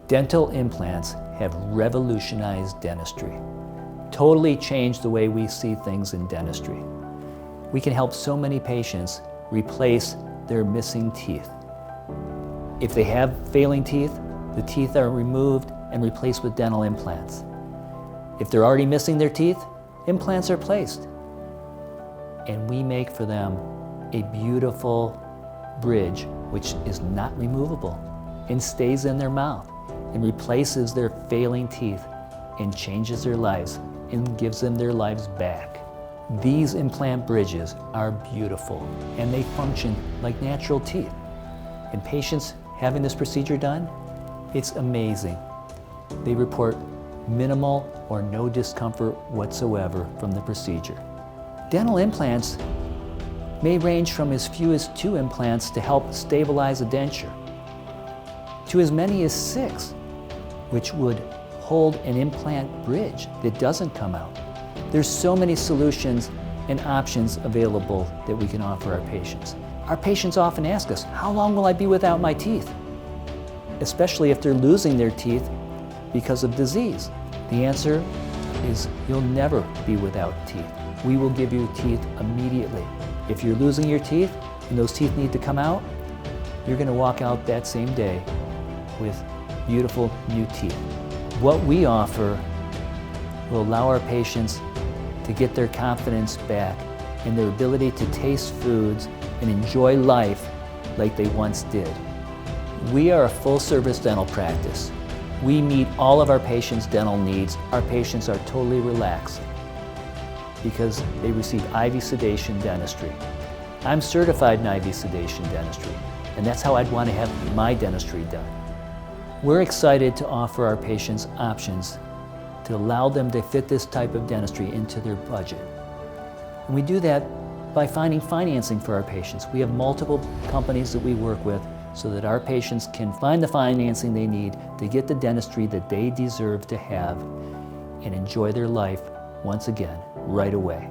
Dental implants have revolutionized dentistry, totally changed the way we see things in dentistry. We can help so many patients replace their missing teeth. If they have failing teeth, the teeth are removed and replaced with dental implants. If they're already missing their teeth, implants are placed. And we make for them a beautiful bridge which is not removable and stays in their mouth and replaces their failing teeth and changes their lives and gives them their lives back. These implant bridges are beautiful and they function like natural teeth. And patients having this procedure done, it's amazing. They report minimal or no discomfort whatsoever from the procedure. Dental implants may range from as few as 2 implants to help stabilize a denture, to as many as 6, which would hold an implant bridge that doesn't come out. There's so many solutions and options available that we can offer our patients. Our patients often ask us, how long will I be without my teeth? Especially if they're losing their teeth because of disease. The answer is you'll never be without teeth. We will give you teeth immediately. If you're losing your teeth and those teeth need to come out, you're going to walk out that same day with beautiful new teeth. What we offer will allow our patients to get their confidence back and their ability to taste foods and enjoy life like they once did. We are a full-service dental practice. We meet all of our patients' dental needs. Our patients are totally relaxed because they receive IV sedation dentistry. I'm certified in IV sedation dentistry, and that's how I'd want to have my dentistry done. We're excited to offer our patients options to allow them to fit this type of dentistry into their budget. And we do that by finding financing for our patients. We have multiple companies that we work with so that our patients can find the financing they need to get the dentistry that they deserve to have and enjoy their life once again right away.